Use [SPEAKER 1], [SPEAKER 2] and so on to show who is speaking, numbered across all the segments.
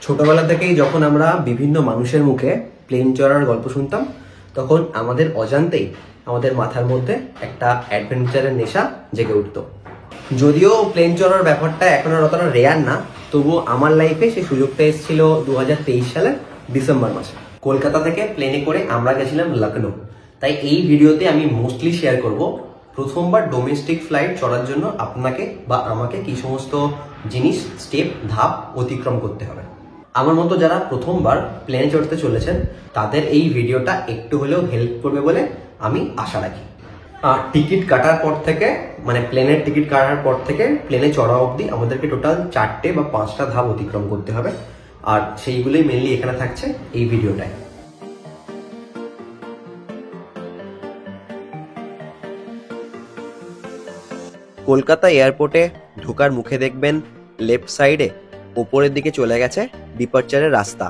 [SPEAKER 1] ছোটবেলা থেকেই যখন আমরা বিভিন্ন মানুষের মুখে প্লেন চড়ার গল্প শুনতাম, তখন আমাদের অজান্তেই আমাদের মাথার মধ্যে একটা অ্যাডভেঞ্চারের নেশা জেগে উঠত। যদিও প্লেন চড়ার ব্যাপারটা এখন আর অতটা রেয়ার না, তবু আমার লাইফে সেই সুযোগটা এসেছিল 2023 সালের ডিসেম্বর মাসে। কলকাতা থেকে প্লেনে করে আমরা গেছিলাম লখনৌ। তাই এই ভিডিওতে আমি মোস্টলি শেয়ার করব প্রথমবার ডোমেস্টিক ফ্লাইট চড়ার জন্য আপনাকে বা আমাকে কি সমস্ত জিনিস, স্টেপ, ধাপ অতিক্রম করতে হবে। আমার মতো যারা প্রথমবার প্লেনে চড়তে চলেছেন তাদের এই ভিডিওটা একটু হলেও হেল্প করবে বলে আমি আশা রাখি। টিকিট কাটার পর থেকে, মানে প্লেনের টিকিট কাটার পর থেকে প্লেনে চড়া অবধি আমাদেরকে টোটাল 4টে বা 5টা ধাপ অতিক্রম করতে হবে, আর সেইগুলোই মেনলি এখানে থাকছে এই ভিডিওটায়। কলকাতা এয়ারপোর্টে ঢোকার মুখে দেখবেন লেফট সাইডে ওপরের দিকে চলে গেছে ডিপার্চারের রাস্তা,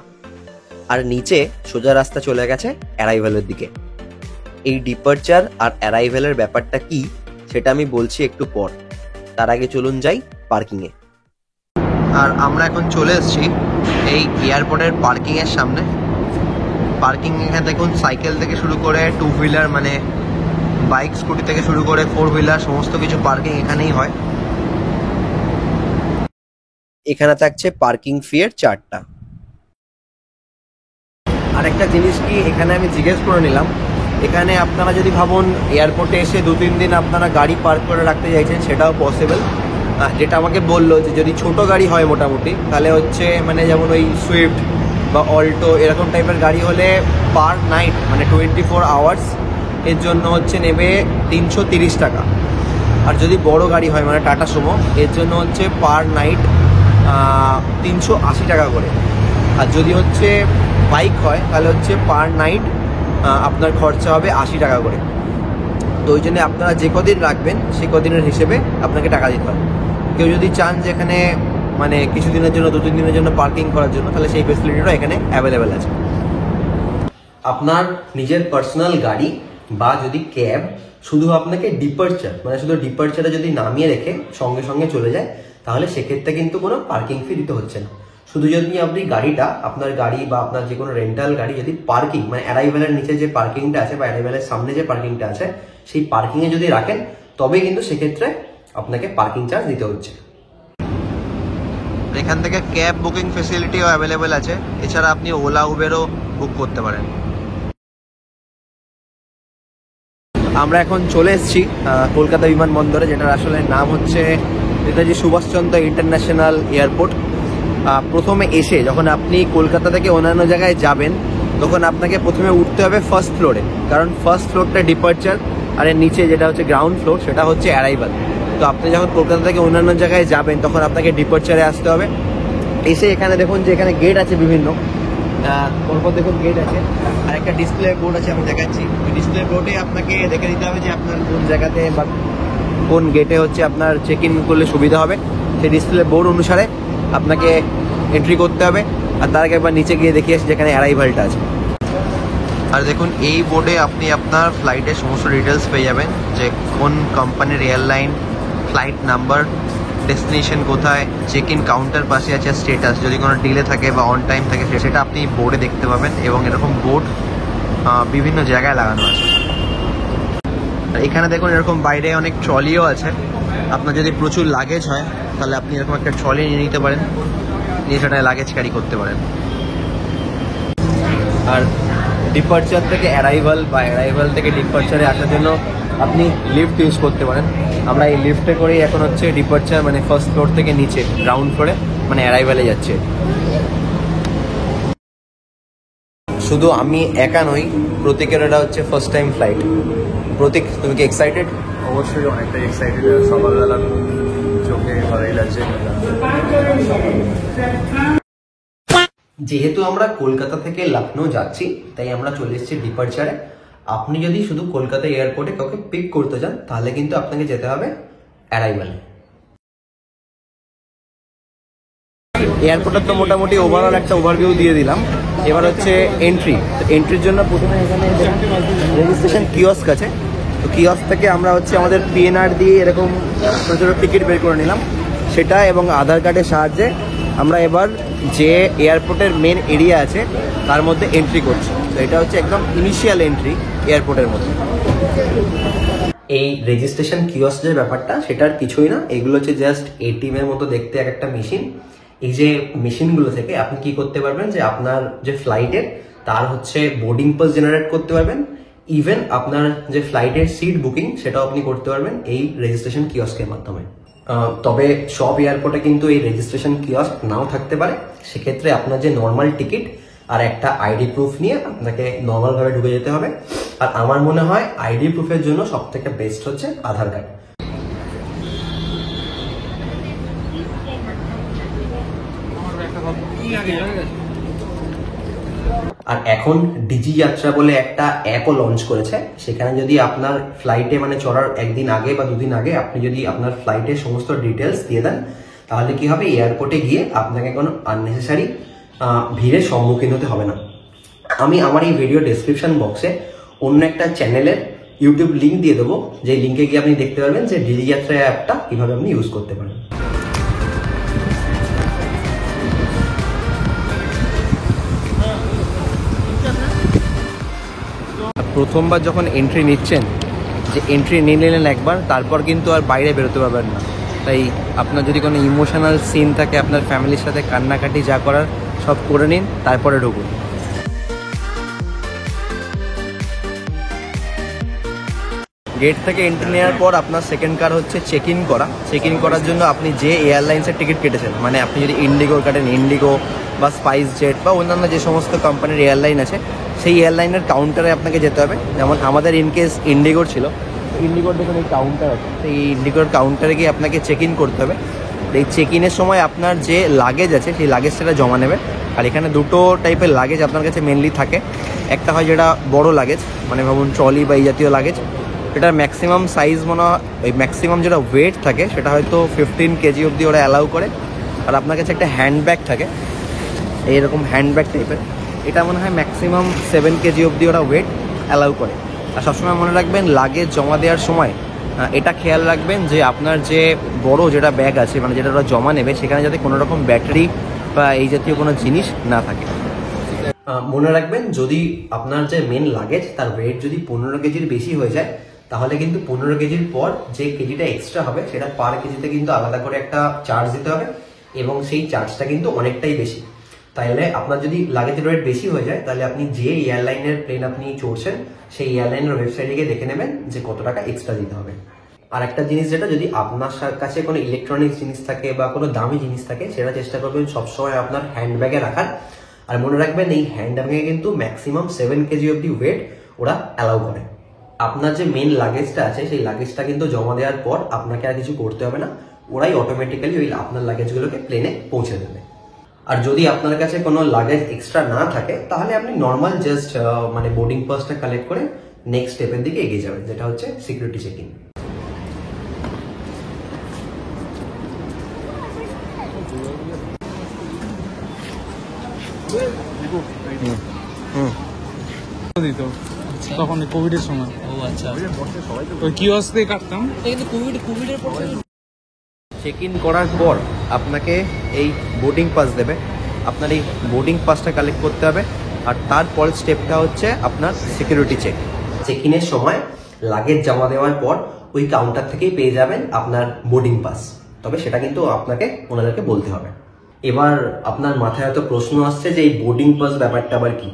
[SPEAKER 1] আর নিচে সোজা রাস্তা চলে গেছে অ্যারাইভালের দিকে। এই ডিপার্চার আর অ্যারাইভালের ব্যাপারটা কি সেটা আমি বলছি একটু পর। তার আগে চলুন যাই পার্কিংয়ে। আর আমরা এখন চলে এসেছি এই এয়ারপোর্টের পার্কিংয়ের সামনে। পার্কিং এখানে দেখুন সাইকেল থেকে শুরু করে 2 হুইলার, মানে বাইক, স্কুটি থেকে শুরু করে 4 হুইলার সমস্ত কিছু পার্কিং এখানেই হয়। এখানে থাকছে পার্কিং ফি এর চার্টটা। আর একটা জিনিস কি এখানে আমি জিজ্ঞেস করে নিলাম, এখানে আপনারা যদি ভাবুন এয়ারপোর্টে এসে 2-3 দিন আপনারা গাড়ি পার্ক করে রাখতে চাইছেন, সেটাও পসিবল। যেটা আমাকে বললো যে যদি ছোট গাড়ি হয় মোটামুটি, তাহলে হচ্ছে মানে যেমন ওই সুইফট বা অল্টো এরকম টাইপের গাড়ি হলে পার নাইট, মানে 24 আওয়ার্স এর জন্য হচ্ছে নেবে 330 টাকা। আর যদি বড় গাড়ি হয় মানে টাটা সুমো, এর জন্য হচ্ছে পার নাইট 380 টাকা করে। আর যদি হচ্ছে বাইক হয় তাহলে হচ্ছে পার নাইট আপনার খরচা হবে 80 টাকা করে। তো ওই জন্য আপনারা যে কদিন রাখবেন সে কদিনের হিসেবে আপনাকে টাকা দিতে হবে। কেউ যদি চান যে এখানে মানে কিছুদিনের জন্য 2-3 দিনের জন্য পার্কিং করার জন্য, তাহলে সেই ফেসিলিটিটা এখানে অ্যাভেলেবেল আছে। আপনার নিজের পার্সোনাল গাড়ি বা যদি ক্যাব শুধু আপনাকে ডিপার্চার, মানে শুধু ডিপার্চারে যদি নামিয়ে রেখে সঙ্গে সঙ্গে চলে যায়, তাহলে সেক্ষেত্রে কিন্তু কোনো পার্কিং ফি দিতে হচ্ছে না। শুধু যদি আপনি গাড়িটা, আপনার গাড়ি বা আপনার যে কোনো রেন্টাল গাড়ি যদি পার্কিং, মানে অ্যারাইভেলের নিচে যে পার্কিংটা আছে বা অ্যারাইভেলের সামনে যে পার্কিংটা আছে সেই পার্কিংয়ে যদি রাখেন, তবে কিন্তু সেক্ষেত্রে আপনাকে পার্কিং চার্জ দিতে হচ্ছে। এখান থেকে ক্যাব বুকিং ফেসিলিটিও অ্যাভেলেবেল আছে। এছাড়া আপনি ওলা উবেরও বুক করতে পারেন। আমরা এখন চলে এসেছি কলকাতা বিমানবন্দরে, যেটার আসলে নাম হচ্ছে নেতাজি সুভাষচন্দ্র ইন্টারন্যাশনাল এয়ারপোর্ট। প্রথমে এসে যখন আপনি কলকাতা থেকে অন্যান্য জায়গায় যাবেন, তখন আপনাকে প্রথমে উঠতে হবে ফার্স্ট ফ্লোরে, কারণ ফার্স্ট ফ্লোরটা ডিপার্চার আর এর নিচে যেটা হচ্ছে গ্রাউন্ড ফ্লোর সেটা হচ্ছে অ্যারাইভাল। তো আপনি যখন কলকাতা থেকে অন্যান্য জায়গায় যাবেন তখন আপনাকে ডিপার্চারে আসতে হবে। এসে এখানে দেখুন যে এখানে গেট আছে বিভিন্ন, পরপর দেখুন গেট আছে, আর একটা ডিসপ্লে বোর্ড আছে আমি দেখাচ্ছি। ডিসপ্লে বোর্ডে আপনাকে দেখে দিতে হবে যে আপনার কোন জায়গাতে বা কোন গেটে হচ্ছে আপনার চেক ইন করলে সুবিধা হবে। সেই ডিসপ্লে বোর্ড অনুসারে আপনাকে এন্ট্রি করতে হবে। আর তার আগে একবার নিচে গিয়ে দেখিয়ে আসি যেখানে অ্যারাইভালটা আছে। আর দেখুন এই বোর্ডে আপনি আপনার ফ্লাইটের সমস্ত ডিটেলস পেয়ে যাবেন, যে কোন কোম্পানির এয়ারলাইন, ফ্লাইট নাম্বার, ডেস্টিনেশন কোথায়, চেক ইন কাউন্টার পাশে আছে স্টেটাস, যদি কোনো ডিলে থাকে বা অন টাইম থাকে সেটা আপনি বোর্ডে দেখতে পাবেন। এবং এরকম বোর্ড বিভিন্ন জায়গায় লাগানো আছে। আর এখানে দেখুন এরকম বাইরে অনেক ট্রলিও আছে। আপনার যদি প্রচুর লাগেজ হয় তাহলে আপনি এরকম একটা ট্রলি নিয়ে নিতে পারেন, নিয়ে সেটায় লাগেজ ক্যারি করতে পারেন। আর ডিপার্চার থেকে অ্যারাইভাল বা অ্যারাইভাল থেকে ডিপার্চারে আসার জন্য আপনি লিফট ইউজ করতে পারেন। আমরা এই লিফটে করেই এখন হচ্ছে ডিপার্চার, মানে ফার্স্ট ফ্লোর থেকে নিচে গ্রাউন্ড ফ্লোরে, মানে অ্যারাইভালে যাচ্ছে। শুধু আমি একা নই, প্রতীকের এটা হচ্ছে ফার্স্ট টাইম ফ্লাইট। প্রতীক, তুমি কি এক্সাইটেড?
[SPEAKER 2] অবশ্যই অনেকটা এক্সাইটেড। সকালবেলা চোখে ভালোই লাগছে।
[SPEAKER 1] যেহেতু আমরা কলকাতা থেকে লখনৌ যাচ্ছি, তাই আমরা চলে এসেছি ডিপার্চারে। আপনি যদি শুধু কলকাতা এয়ারপোর্টে কাউকে পিক করতে চান, তাহলে কিন্তু আপনাকে যেতে হবে অ্যারাইভালে। এয়ারপোর্টের তো মোটামুটি ওভারঅল একটা ওভারভিউ দিয়ে দিলাম। এবার হচ্ছে এন্ট্রি। তো এন্ট্রির জন্য প্রথমে এখানে রেজিস্ট্রেশন কিওস্ক আছে। তো কিওস্ক থেকে আমরা হচ্ছে আমাদের পিএনআর দিয়ে এরকম ছোটো ছোটো টিকিট বের করে নিলাম, সেটা এবং আধার কার্ডের সাহায্যে আমরা এবার যে এয়ারপোর্টের মেন এরিয়া আছে তার মধ্যে এন্ট্রি করছি। তো এটা হচ্ছে একদম ইনিশিয়াল এন্ট্রি এয়ারপোর্টের মধ্যে। এই রেজিস্ট্রেশন কিওস্ক যে ব্যাপারটা সেটার কিছুই না, এগুলো হচ্ছে জাস্ট এটিএম এর মতো দেখতে একটা মেশিন। এই যে মেশিনগুলো থেকে আপনি কি করতে পারবেন যে আপনার যে ফ্লাইটের তার হচ্ছে বোর্ডিং পাস জেনারেট করতে পারবেন, ইভেন আপনার যে ফ্লাইটের সিট বুকিং সেটাও আপনি করতে পারবেন এই রেজিস্ট্রেশন কিওস্কের মাধ্যমে। তবে সব এয়ারপোর্টে কিন্তু এই রেজিস্ট্রেশন কিওস্ক নাও থাকতে পারে। সেক্ষেত্রে আপনার যে নর্মাল টিকিট আর একটা আইডি প্রুফ নিয়ে আপনাকে নর্মালভাবে ঢুকে যেতে হবে। আর আমার মনে হয় আইডি প্রুফের জন্য সব থেকে বেস্ট হচ্ছে আধার কার্ড। আর এখন ডিজি যাত্রা বলে একটা অ্যাপও লঞ্চ করেছে। সেখানে যদি আপনার ফ্লাইটে মানে চড়ার একদিন আগে বা দুদিন আগে আপনি যদি আপনার ফ্লাইটের সমস্ত ডিটেলস দিয়ে দেন, তাহলে কি হবে, এয়ারপোর্টে গিয়ে আপনাকে কোনো আননেসেসারি ভিড়ের সম্মুখীন হতে হবে না। আমি আমার এই ভিডিও ডেসক্রিপশন বক্সে অন্য একটা চ্যানেলের ইউটিউব লিঙ্ক দিয়ে দেবো, যে লিঙ্কে গিয়ে আপনি দেখতে পারবেন যে ডিজি যাত্রা অ্যাপটা কিভাবে আপনি ইউজ করতে পারেন। প্রথমবার যখন এন্ট্রি নিচ্ছেন, যে এন্ট্রি নিয়ে নিলেন একবার, তারপর কিন্তু আর বাইরে বেরোতে পারবেন না। তাই আপনার যদি কোনো ইমোশনাল সিন থাকে, আপনার ফ্যামিলির সাথে কান্নাকাটি যা করার সব করে নিন, তারপরে ঢুকুন। গেট থেকে এন্ট্রি নেওয়ার পর আপনার সেকেন্ড কার হচ্ছে চেক ইন করা। চেক ইন করার জন্য আপনি যে এয়ারলাইন্সের টিকিট কেটেছেন, মানে আপনি যদি ইন্ডিগোর কাটেন, ইন্ডিগো বা স্পাইস জেট বা অন্যান্য যে সমস্ত কোম্পানির এয়ারলাইন আছে, সেই এয়ারলাইনের কাউন্টারে আপনাকে যেতে হবে। যেমন আমাদের ইনকেস ইন্ডিগোর ছিল, ইন্ডিগোর দেখুন এই কাউন্টার আছে, সেই ইন্ডিগোর কাউন্টারে গিয়ে আপনাকে চেক ইন করতে হবে। এই চেক ইনের সময় আপনার যে লাগেজ আছে সেই লাগেজটা জমা নেবে। আর এখানে দুটো টাইপের লাগেজ আপনার কাছে মেনলি থাকে। একটা হয় যেটা বড় লাগেজ, মানে ভাবুন ট্রলি বা এই জাতীয় লাগেজ, এটার ম্যাক্সিমাম সাইজ মনে হয়, ওই ম্যাক্সিমাম যেটা ওয়েট থাকে সেটা হয়তো 15 কেজি অবধি ওরা অ্যালাউ করে। আর আপনার কাছে একটা হ্যান্ডব্যাগ থাকে, এইরকম হ্যান্ডব্যাগ টাইপের, এটা মনে হয় ম্যাক্সিমাম 7 কেজি অবধি ওরা ওয়েট অ্যালাউ করে। আর সবসময় মনে রাখবেন লাগেজ জমা দেওয়ার সময় এটা খেয়াল রাখবেন যে আপনার যে বড় যেটা ব্যাগ আছে, মানে যেটা ওরা জমা নেবে, সেখানে যাতে কোনো রকম ব্যাটারি বা এই জাতীয় কোনো জিনিস না থাকে। মনে রাখবেন যদি আপনার যে মেন লাগেজ তার ওয়েট যদি 15 কেজির বেশি হয়ে যায়, তাহলে কিন্তু 15 কেজির পর যে কেজিটা এক্সট্রা হবে সেটা পার কেজিতে কিন্তু আলাদা করে একটা চার্জ দিতে হবে, এবং সেই চার্জটা কিন্তু অনেকটাই বেশি। তাহলে আপনার যদি লাগেজের ওয়েট বেশি হয়ে যায়, তাহলে আপনি যে এয়ারলাইনের প্লেন আপনি চড়ছেন সেই এয়ারলাইনের ওয়েবসাইটে গিয়ে দেখে নেবেন যে কত টাকা এক্সট্রা দিতে হবে। আর একটা জিনিস যেটা, যদি আপনার কাছে কোনো ইলেকট্রনিক্স জিনিস থাকে বা কোনো দামি জিনিস থাকে, সেটা চেষ্টা করবেন সবসময় আপনার হ্যান্ডব্যাগে রাখার। আর মনে রাখবেন এই হ্যান্ডব্যাগে কিন্তু ম্যাক্সিমাম 7 কেজি অবধি ওয়েট ওরা অ্যালাউ করে। আপনার যে মেন লাগেজটা আছে সেই লাগেজটা কিন্তু জমা দেওয়ার পর আপনাকে আর কিছু করতে হবে না, ওরাই অটোমেটিক্যালি ওই আপনার লাগেজগুলোকে প্লেনে পৌঁছে দেবে। আর যদি আপনার কাছে কোনো লাগেজ এক্সট্রা না থাকে, তাহলে আপনি নর্মাল জাস্ট মানে বোর্ডিং পাসটা কালেক্ট করে নেক্সট স্টেপের দিকে এগিয়ে যাবেন, যেটা হচ্ছে সিকিউরিটি চেকিং।
[SPEAKER 3] তখন কোভিডের সময়।
[SPEAKER 2] ও আচ্ছা,
[SPEAKER 3] ওই কিওস্ক দিয়ে কাটতাম।
[SPEAKER 2] কিন্তু কোভিডের পর
[SPEAKER 1] চেক ইন করার পর আপনাকে এই বোর্ডিং পাস দেবে। আপনার এই বোর্ডিং পাসটা কালেক্ট করতে হবে। আর তারপর স্টেপটা হচ্ছে আপনার সিকিউরিটি চেক। চেক ইনের সময় লাগেজ জমা দেওয়ার পর ওই কাউন্টার থেকেই পেয়ে যাবেন আপনার বোর্ডিং পাস, তবে সেটা কিন্তু আপনাকে ওনাদেরকে বলতে হবে। এবার আপনার মাথায় হয়তো প্রশ্ন আসছে যে এই বোর্ডিং পাস ব্যাপারটা আবার কি।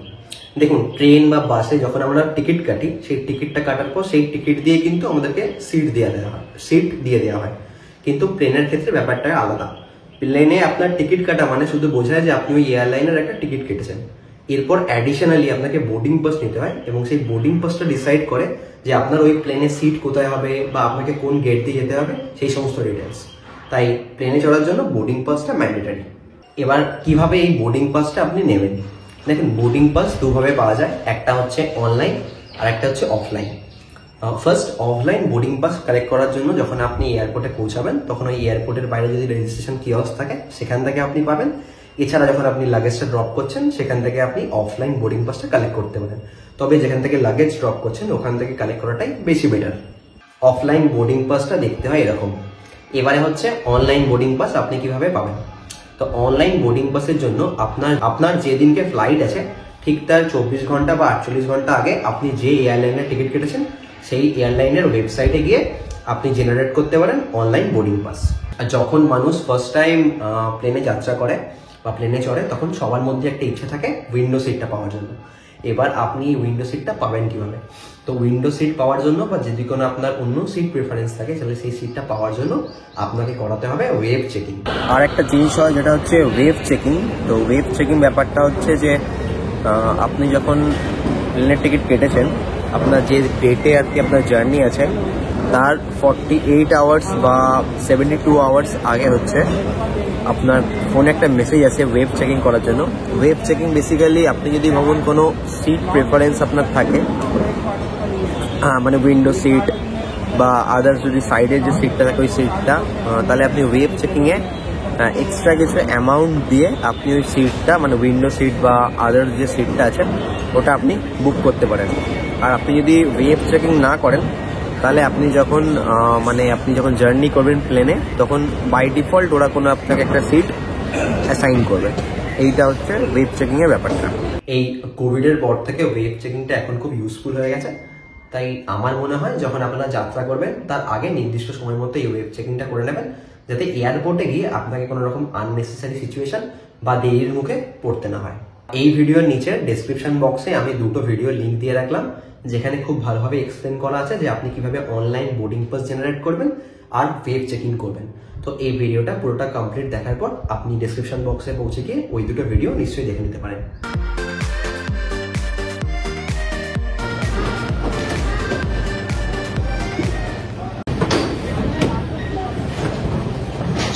[SPEAKER 1] দেখুন, ট্রেন বা বাসে যখন আমরা টিকিট কাটি, সেই টিকিটটা কাটার পর সেই টিকিট দিয়ে কিন্তু আমাদেরকে সিট দিয়ে দেওয়া হয়। কিন্তু প্লেনের ক্ষেত্রে ব্যাপারটা আলাদা। প্লেনে আপনার টিকিট কাটা মানে শুধু বোঝায় যে আপনি ওই এয়ারলাইনের একটা টিকিট কেটেছেন। এরপর অ্যাডিশনালি আপনাকে বোর্ডিং পাস নিতে হয়, এবং সেই বোর্ডিং পাসটা ডিসাইড করে যে আপনার ওই প্লেনের সিট কোথায় হবে বা আপনাকে কোন গেট দিয়ে যেতে হবে, সেই সমস্ত ডিটেলস। তাই প্লেনে চড়ার জন্য বোর্ডিং পাসটা ম্যান্ডেটরি। এবার কিভাবে এই বোর্ডিং পাসটা আপনি নেবেন? দেখুন, বোর্ডিং পাস দুভাবে পাওয়া যায়, একটা হচ্ছে অনলাইন আর একটা হচ্ছে offline. First, offline boarding pass collect করার জন্য যখন আপনি এয়ারপোর্টে পৌঁছাবেন, তখন ওই এয়ারপোর্টের বাইরে যদি রেজিস্ট্রেশন কিওস্ক থাকে সেখান থেকে আপনি পাবেন। এছাড়া যখন আপনি লাগেজটা ড্রপ করছেন সেখান থেকে আপনি অফলাইন বোর্ডিং পাসটা কালেক্ট করতে পারেন। তবে যেখান থেকে লাগেজ ড্রপ করছেন ওখান থেকে কালেক্ট করাটাই বেশি বেটার। অফলাইন বোর্ডিং পাসটা দেখতে হয় এরকম। এবারে হচ্ছে অনলাইন বোর্ডিং পাস আপনি কিভাবে পাবেন। তো অনলাইন বোর্ডিং পাসের জন্য আপনার যেদিনকে ফ্লাইট আছে ঠিক তার 24 ঘন্টা বা 48 ঘন্টা আগে আপনি যে এয়ারলাইনের টিকিট কেটেছেন সেই এয়ারলাইনের ওয়েবসাইটে গিয়ে আপনি জেনারেট করতে পারেন অনলাইন বোর্ডিং পাস। আর যখন মানুষ ফার্স্ট টাইম প্লেনে যাত্রা করে বা প্লেনে চড়ে তখন সবার মধ্যে একটা ইচ্ছা থাকে উইন্ডো সিটটা পাওয়ার জন্য। এবার আপনি উইন্ডো সিটটা পাবেন কিভাবে? তো উইন্ডো সিট পাওয়ার জন্য বা যদি কোনো আপনার অন্য সিট প্রেফারেন্স থাকে তাহলে সেই সিটটা পাওয়ার জন্য আপনাকে করাতে হবে ওয়েব চেকিং। আর একটা জিনিস হয় যেটা হচ্ছে ওয়েব চেকিং। তো ওয়েব চেকিং ব্যাপারটা হচ্ছে যে আপনি যখন প্লেনের টিকিট কেটেছেন আপনার যে ডেটে আর কি আপনার জার্নি আছে তার 48 আওয়ার্স বা 72 আওয়ার্স আগে হচ্ছে আপনার ফোনে একটা মেসেজ আসে ওয়েব চেকিং করার জন্য। ওয়েব চেকিং বেসিক্যালি আপনি যদি ভাবুন কোনো সিট প্রেফারেন্স আপনার থাকে, মানে উইন্ডো সিট বা আদার্স যদি সাইডের যে সিটটা থাকে ওই সিটটা, তাহলে আপনি ওয়েব চেকিংয়ে এক্সট্রা কিছু অ্যামাউন্ট দিয়ে আপনি ওই সিটটা মানে উইন্ডো সিট বা আদার্স যে সিটটা আছে ওটা আপনি বুক করতে পারেন। আর আপনি যদি ওয়েব চেকিং না করেন তাহলে আপনি যখন জার্নি করবেন প্লেনে তখন বাই ডিফল্ট ওরা কোনো আপনাকে একটা সিট অ্যাসাইন করবে। এইটা হচ্ছে ওয়েব চেকিংয়ের ব্যাপারটা। এই কোভিডের পর থেকে ওয়েব চেকিংটা এখন খুব ইউজফুল হয়ে গেছে। তাই আমার মনে হয় যখন আপনারা যাত্রা করবেন তার আগে নির্দিষ্ট সময়ের মধ্যে এই ওয়েব চেকিংটা করে নেবেন, যাতে এয়ারপোর্টে গিয়ে আপনাকে কোনো রকম আননেসেসারি সিচুয়েশন বা দেরির মুখে পড়তে না হয়। এই ভিডিওর নিচে ডেসক্রিপশন বক্সে আমি দুটো ভিডিও লিঙ্ক দিয়ে রাখলাম যেখানে খুব ভালোভাবে এক্সপ্লেন করা আছে যে আপনি কিভাবে অনলাইন বোর্ডিং পাস জেনারেট করবেন আর ওয়েব চেকিং করবেন। তো এই ভিডিওটা পুরোটা কমপ্লিট দেখার পর আপনি ডেসক্রিপশন বক্সে পৌঁছে গিয়ে ওই দুটো ভিডিও নিশ্চয়ই দেখে নিতে পারেন।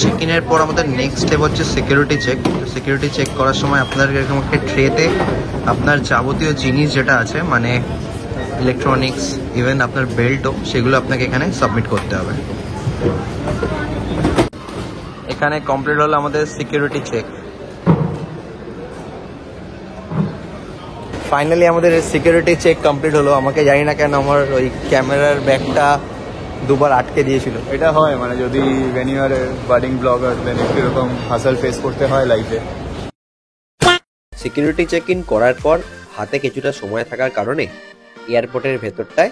[SPEAKER 1] চেক ইনের পর আমাদের নেক্সট স্টেপ হচ্ছে সিকিউরিটি চেক। সিকিউরিটি চেক করার সময় আপনাদের এরকম একটা ট্রেতে আপনার যাবতীয় জিনিস যেটা আছে মানে ইলেকট্রনিক্স ইভেন আপনার বেল্টও সেগুলো আপনাকে এখানে সাবমিট করতে হবে। এখানে কমপ্লিট হলো আমাদের সিকিউরিটি চেক। ফাইনালি আমাদের সিকিউরিটি চেক কমপ্লিট হলো। আমাকে জানি না কেন আমার ওই ক্যামেরার ব্যাগটা দুবার আটকে দিয়েছিল।
[SPEAKER 2] এটা হয় মানে যদি when you are a budding blogger then একটু এরকম হাসল ফেস করতে হয় লাইফে।
[SPEAKER 1] সিকিউরিটি চেক ইন করার পর হাতে কিছুটা সময় থাকার কারণে এয়ারপোর্টের ভেতরটায়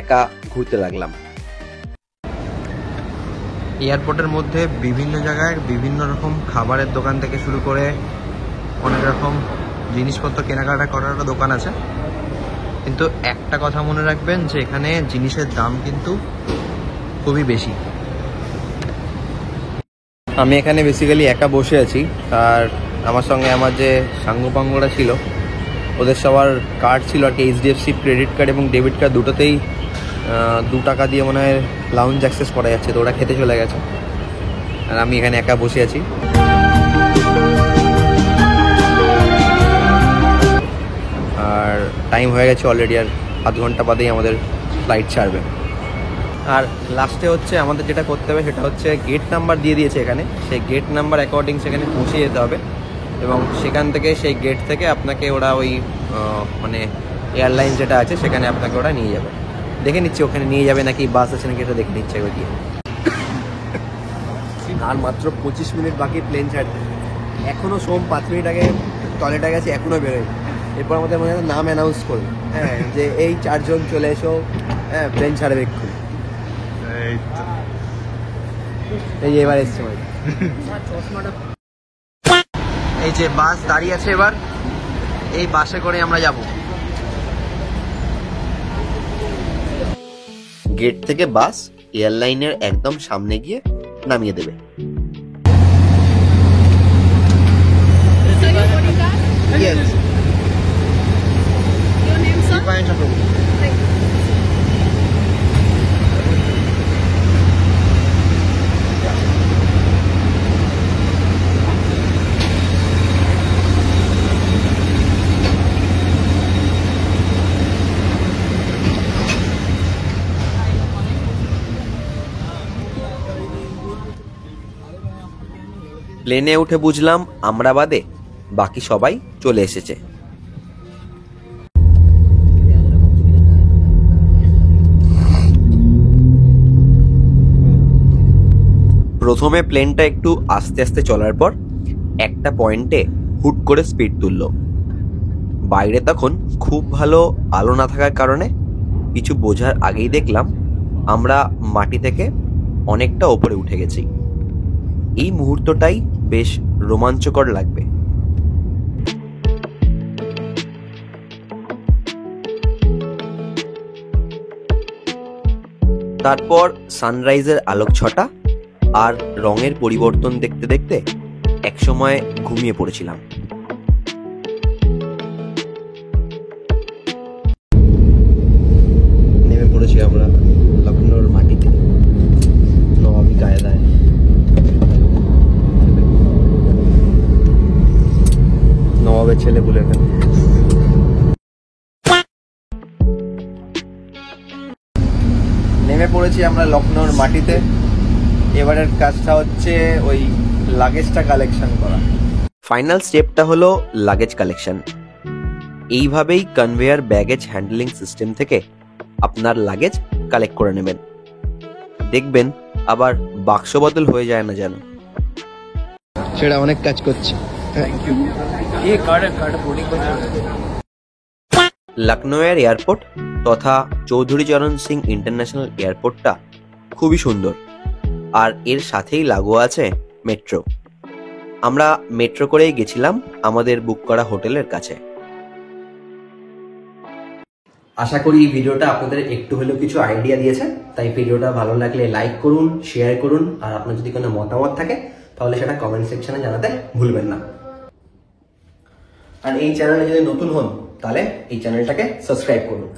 [SPEAKER 1] একা ঘুরতে লাগলাম। এয়ারপোর্টের মধ্যে বিভিন্ন জায়গায় বিভিন্ন রকম খাবারের দোকান থেকে শুরু করে অনেক রকম জিনিসপত্র কেনাকাটা করারও দোকান আছে, কিন্তু একটা কথা মনে রাখবেন যে এখানে জিনিসের দাম কিন্তু খুবই বেশি। আমি এখানে বেসিক্যালি একা বসে আছি আর আমার সঙ্গে আমার যে সাঙ্গপাঙ্গরা ছিল ওদের সবার কার্ড ছিল আর কি, HDFC ক্রেডিট কার্ড এবং ডেবিট কার্ড দুটোতেই 2 টাকা দিয়ে মনে হয় লাউঞ্জ অ্যাক্সেস করা যাচ্ছে। তো ওরা খেতে চলে গেছে আর আমি এখানে একা বসে আছি। আর টাইম হয়ে গেছে অলরেডি, আর আধ ঘন্টা বাদেই আমাদের ফ্লাইট ছাড়বে। আর লাস্টে হচ্ছে আমাদের যেটা করতে হবে সেটা হচ্ছে গেট নাম্বার দিয়ে দিয়েছে এখানে, সেই গেট নাম্বার অ্যাকর্ডিং সেখানে পৌঁছে যেতে হবে এবং সেখান থেকে সেই গেট থেকে আপনাকে ওরা ওই মানে এয়ারলাইন যেটা আছে সেখানে আপনাকে ওরা নিয়ে যাবে। দেখে নিচ্ছে ওখানে নিয়ে যাবে নাকি বাস আছে নাকি এটা দেখে নিচ্ছে এবার গিয়ে। আর মাত্র 25 মিনিট বাকি প্লেন ছাড়তে। এখনও সোম 5 মিনিট আগে টয়লেটে গেছে, এখনও বেরোয়। এরপর আমাদের মনে হয় নাম অ্যানাউন্স করবে, হ্যাঁ, যে এই 4 জন চলে এসো, হ্যাঁ প্লেন ছাড়বে এক্ষুনি। এই যে এবার এসছে ভাই, এই যে বাস দাঁড়িয়ে আছে, এবার এই বাসে করে আমরা যাব। গেট থেকে বাস এয়ারলাইনের একদম সামনে গিয়ে নামিয়ে দেবে। Yes.
[SPEAKER 4] Your name, sir?
[SPEAKER 1] প্লেনে উঠে বুঝলাম আমরা বাদে বাকি সবাই চলে এসেছে। প্রথমে প্লেনটা একটু আস্তে আস্তে চলার পর একটা পয়েন্টে হুট করে স্পিড তুলল। বাইরে তখন খুব ভালো আলো না থাকার কারণে কিছু বোঝার আগেই দেখলাম আমরা মাটি থেকে অনেকটা ওপরে উঠে গেছি। এই মুহূর্তটাই বেশ রোমাঞ্চকর লাগবে। তারপর সানরাইজের আলোকছটা আর রঙের পরিবর্তন দেখতে দেখতে একসময় ঘুমিয়ে পড়েছিলাম। নেমে পড়েছি আমরা লখনৌর মাটিতে, নবাবী কায়দায়। নবাবের ছেলে বলে এখানে নেমে পড়েছি আমরা লখনৌর মাটিতে। এবারের কাজটা হচ্ছে ওই লাগেজটা কালেকশন করা। ফাইনাল স্টেপটা হলো লাগেজ কালেকশন। এইভাবেই কনভেয়ার ব্যাগেজ হ্যান্ডলিং সিস্টেম থেকে আপনার লাগেজ কালেক্ট করে নেবেন। দেখবেন আবার বাক্স বদল হয়ে যায় না যেন। সেটা অনেক কাজ করছে। লখনৌয়ের এয়ারপোর্ট তথা চৌধুরী চরণ সিং ইন্টারন্যাশনাল এয়ারপোর্টটা খুবই সুন্দর, আর এর সাথেই লাগোয়া আছে মেট্রো। আমরা মেট্রো করেই গেছিলাম আমাদের বুক করা হোটেলের কাছে। আশা করি এই ভিডিওটা আপনাদের একটু হলেও কিছু আইডিয়া দিয়েছে। তাই ভিডিওটা ভালো লাগলে লাইক করুন, শেয়ার করুন, আর আপনার যদি কোনো মতামত থাকে তাহলে সেটা কমেন্ট সেকশনে জানাতে ভুলবেন না। আর এই চ্যানেলে যদি নতুন হন তাহলে এই চ্যানেলটাকে সাবস্ক্রাইব করুন।